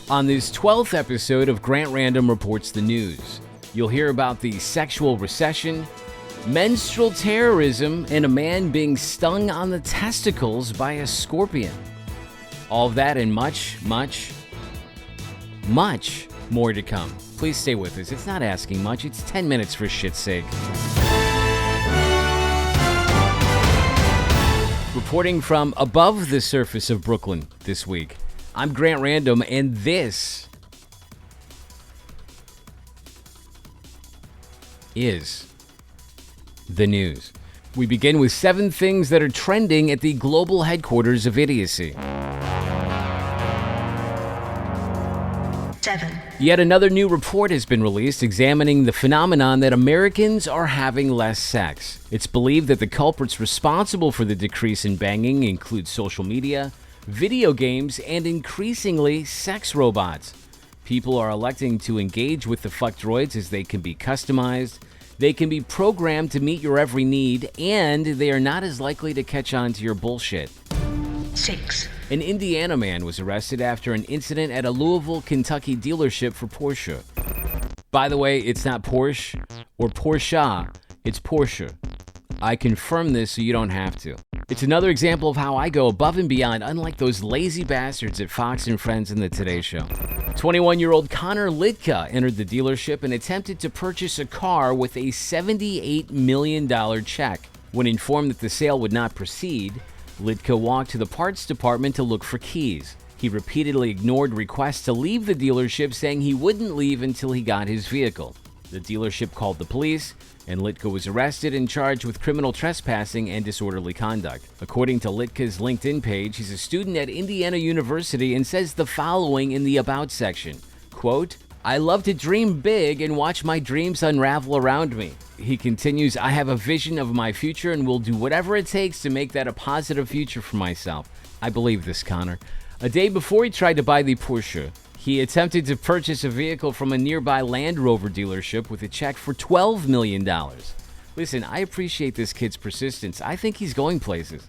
On this 12th episode of Grant Random Reports the News, you'll hear about the sexual recession, menstrual terrorism, and a man being stung on the testicles by a scorpion. All of that and much more to come. Please stay with us. It's not asking much. It's 10 minutes for shit's sake. Reporting from above the surface of Brooklyn this week, I'm Grant Random, and this is the news. We begin with 7 things that are trending at the global headquarters of idiocy. 7. Yet another new report has been released examining the phenomenon that Americans are having less sex. It's believed that the culprits responsible for the decrease in banging include social media, video games, and increasingly sex robots. People are electing to engage with the fuck droids as they can be customized, they can be programmed to meet your every need, and they are not as likely to catch on to your bullshit. 6. An Indiana man was arrested after an incident at a Louisville, Kentucky dealership for Porsche. By the way, it's not Porsche or Porsche, it's Porsche. I confirm this so you don't have to. It's another example of how I go above and beyond, unlike those lazy bastards at Fox and Friends and the Today Show. 21-year-old Connor Litka entered the dealership and attempted to purchase a car with a $78 million check. When informed that the sale would not proceed, Litka walked to the parts department to look for keys. He repeatedly ignored requests to leave the dealership, saying he wouldn't leave until he got his vehicle. The dealership called the police, and Litka was arrested and charged with criminal trespassing and disorderly conduct. According to Litka's LinkedIn page, he's a student at Indiana University and says the following in the About section, quote, "I love to dream big and watch my dreams unravel around me." He continues, "I have a vision of my future and will do whatever it takes to make that a positive future for myself." I believe this, Connor. A day before he tried to buy the Porsche, he attempted to purchase a vehicle from a nearby Land Rover dealership with a check for $12 million. Listen, I appreciate this kid's persistence. I think he's going places.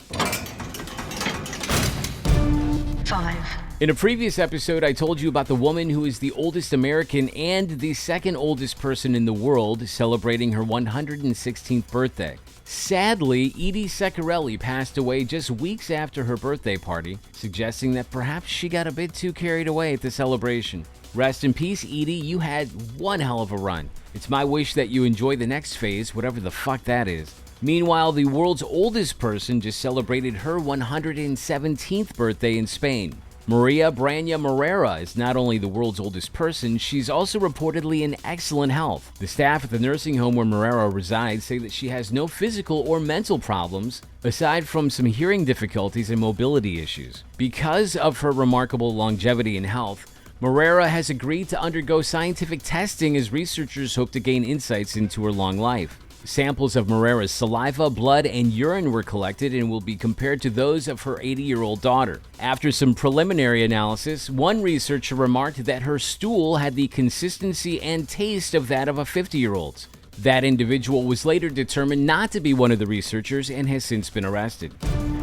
5. In a previous episode, I told you about the woman who is the oldest American and the second oldest person in the world celebrating her 116th birthday. Sadly, Edie Seccarelli passed away just weeks after her birthday party, suggesting that perhaps she got a bit too carried away at the celebration. Rest in peace, Edie. You had one hell of a run. It's my wish that you enjoy the next phase, whatever the fuck that is. Meanwhile, the world's oldest person just celebrated her 117th birthday in Spain. Maria Branya Morera is not only the world's oldest person, she's also reportedly in excellent health. The staff at the nursing home where Morera resides say that she has no physical or mental problems, aside from some hearing difficulties and mobility issues. Because of her remarkable longevity and health, Morera has agreed to undergo scientific testing as researchers hope to gain insights into her long life. Samples of Morera's saliva, blood, and urine were collected and will be compared to those of her 80-year-old daughter. After some preliminary analysis, one researcher remarked that her stool had the consistency and taste of that of a 50-year-old's. That individual was later determined not to be one of the researchers and has since been arrested.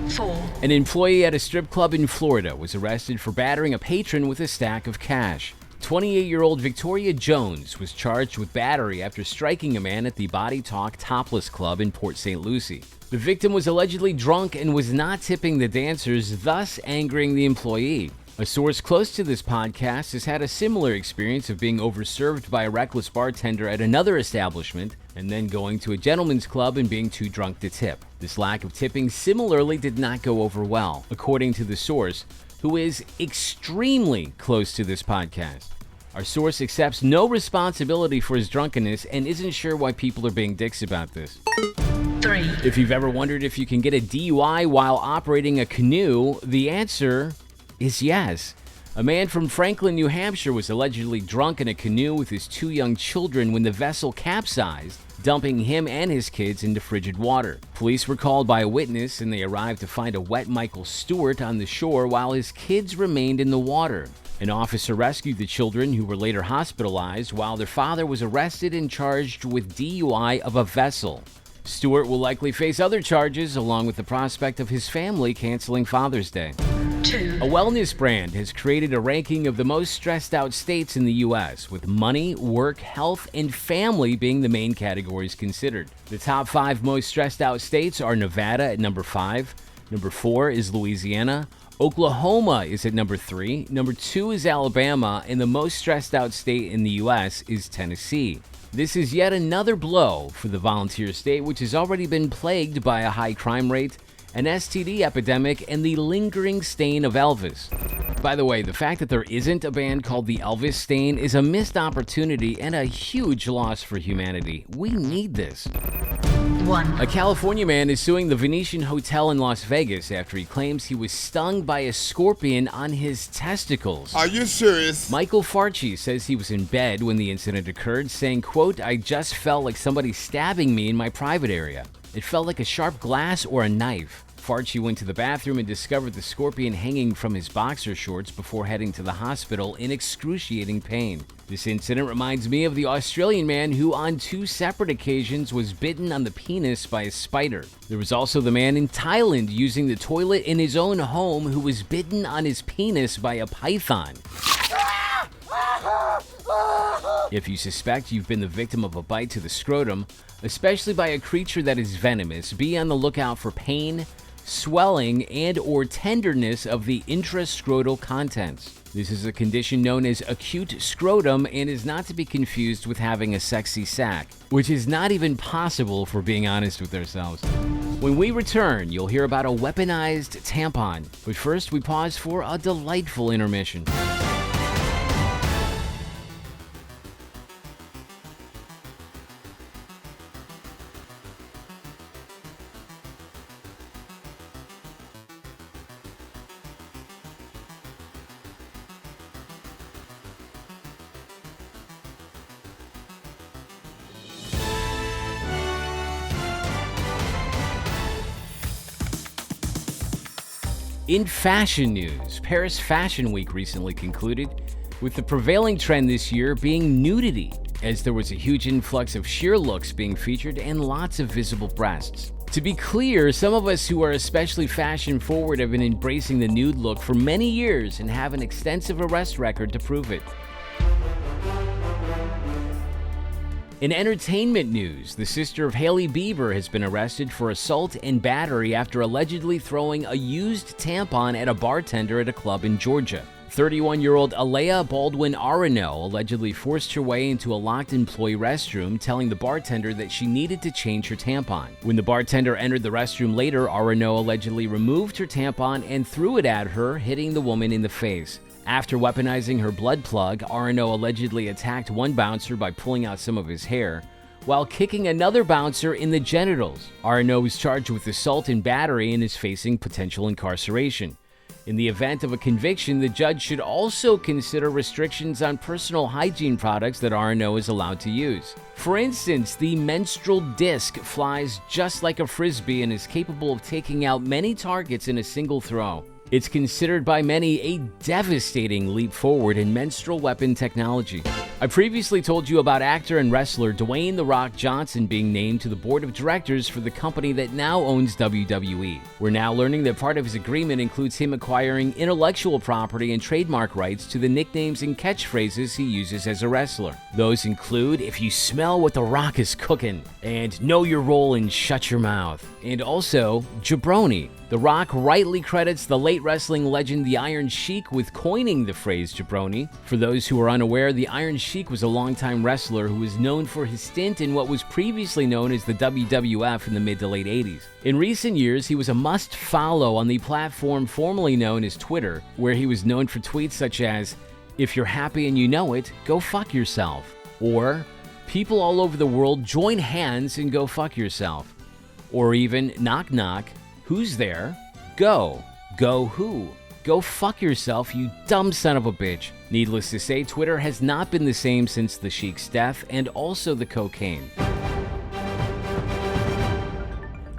4. An employee at a strip club in Florida was arrested for battering a patron with a stack of cash. 28-year-old Victoria Jones was charged with battery after striking a man at the Body Talk Topless Club in Port St. Lucie. The victim was allegedly drunk and was not tipping the dancers, thus angering the employee. A source close to this podcast has had a similar experience of being overserved by a reckless bartender at another establishment and then going to a gentleman's club and being too drunk to tip. This lack of tipping similarly did not go over well, according to the source, who is extremely close to this podcast. Our source accepts no responsibility for his drunkenness and isn't sure why people are being dicks about this. 3. If you've ever wondered if you can get a DUI while operating a canoe, the answer is yes. A man from Franklin, New Hampshire was allegedly drunk in a canoe with his 2 young children when the vessel capsized, dumping him and his kids into frigid water. Police were called by a witness and they arrived to find a wet Michael Stewart on the shore while his kids remained in the water. An officer rescued the children, who were later hospitalized, while their father was arrested and charged with DUI of a vessel. Stewart will likely face other charges, along with the prospect of his family canceling Father's Day. 2. A wellness brand has created a ranking of the most stressed out states in the U.S., with money, work, health, and family being the main categories considered. The top 5 most stressed out states are Nevada at number 5. Number 4 is Louisiana. Oklahoma is at number 3. Number 2 is Alabama, and the most stressed out state in the U.S. is Tennessee. This is yet another blow for the volunteer state, which has already been plagued by a high crime rate, an STD epidemic, and the lingering stain of Elvis. By the way, the fact that there isn't a band called the Elvis Stain is a missed opportunity and a huge loss for humanity. We need this. 1. A California man is suing the Venetian Hotel in Las Vegas after he claims he was stung by a scorpion on his testicles. Are you serious? Michael Farchi says he was in bed when the incident occurred, saying, quote, "I just felt like somebody stabbing me in my private area. It felt like a sharp glass or a knife." Farchi went to the bathroom and discovered the scorpion hanging from his boxer shorts before heading to the hospital in excruciating pain. This incident reminds me of the Australian man who on 2 separate occasions was bitten on the penis by a spider. There was also the man in Thailand using the toilet in his own home who was bitten on his penis by a python. If you suspect you've been the victim of a bite to the scrotum, especially by a creature that is venomous, be on the lookout for pain, swelling, and or tenderness of the intrascrotal contents. This is a condition known as acute scrotum and is not to be confused with having a sexy sack, which is not even possible if we're being honest with ourselves. When we return, you'll hear about a weaponized tampon, but first we pause for a delightful intermission. In fashion news, Paris Fashion Week recently concluded, with the prevailing trend this year being nudity, as there was a huge influx of sheer looks being featured and lots of visible breasts. To be clear, some of us who are especially fashion forward have been embracing the nude look for many years and have an extensive arrest record to prove it. In entertainment news, the sister of Hailey Bieber has been arrested for assault and battery after allegedly throwing a used tampon at a bartender at a club in Georgia. 31-year-old Alea Baldwin Arano allegedly forced her way into a locked employee restroom, telling the bartender that she needed to change her tampon. When the bartender entered the restroom later, Arano allegedly removed her tampon and threw it at her, hitting the woman in the face. After weaponizing her blood plug, Arano allegedly attacked one bouncer by pulling out some of his hair, while kicking another bouncer in the genitals. Arano was charged with assault and battery and is facing potential incarceration. In the event of a conviction, the judge should also consider restrictions on personal hygiene products that Arano is allowed to use. For instance, the menstrual disc flies just like a frisbee and is capable of taking out many targets in a single throw. It's considered by many a devastating leap forward in menstrual weapon technology. I previously told you about actor and wrestler Dwayne "The Rock" Johnson being named to the board of directors for the company that now owns WWE. We're now learning that part of his agreement includes him acquiring intellectual property and trademark rights to the nicknames and catchphrases he uses as a wrestler. Those include "If you smell what The Rock is cooking," and "Know your role and shut your mouth," and also "Jabroni." The Rock rightly credits the late wrestling legend The Iron Sheik with coining the phrase jabroni. For those who are unaware, The Iron Sheik was a longtime wrestler who was known for his stint in what was previously known as the WWF in the mid to late 80s. In recent years, he was a must-follow on the platform formerly known as Twitter, where he was known for tweets such as, "If you're happy and you know it, go fuck yourself," or "People all over the world join hands and go fuck yourself," or even "Knock knock, who's there? Go. Go who? Go fuck yourself, you dumb son of a bitch." Needless to say, Twitter has not been the same since the Sheik's death and also the cocaine.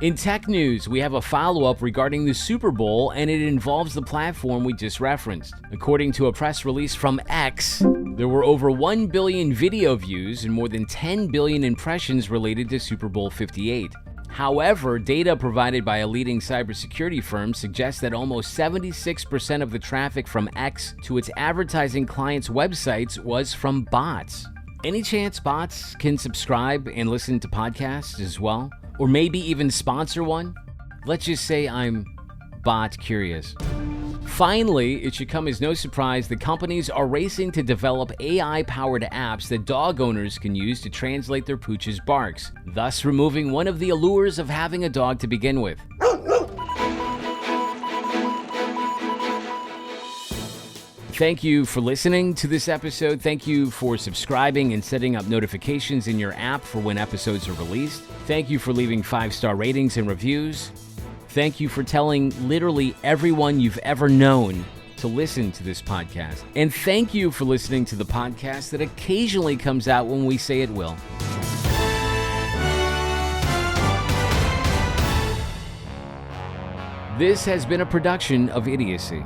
In tech news, we have a follow-up regarding the Super Bowl, and it involves the platform we just referenced. According to a press release from X, there were over 1 billion video views and more than 10 billion impressions related to Super Bowl 58. However, data provided by a leading cybersecurity firm suggests that almost 76% of the traffic from X to its advertising clients' websites was from bots. Any chance bots can subscribe and listen to podcasts as well? Or maybe even sponsor one? Let's just say I'm bot curious. Finally, it should come as no surprise that companies are racing to develop AI-powered apps that dog owners can use to translate their pooch's barks, thus removing one of the allures of having a dog to begin with. Thank you for listening to this episode. Thank you for subscribing and setting up notifications in your app for when episodes are released. Thank you for leaving 5-star ratings and reviews. Thank you for telling literally everyone you've ever known to listen to this podcast. And thank you for listening to the podcast that occasionally comes out when we say it will. This has been a production of Idiocy.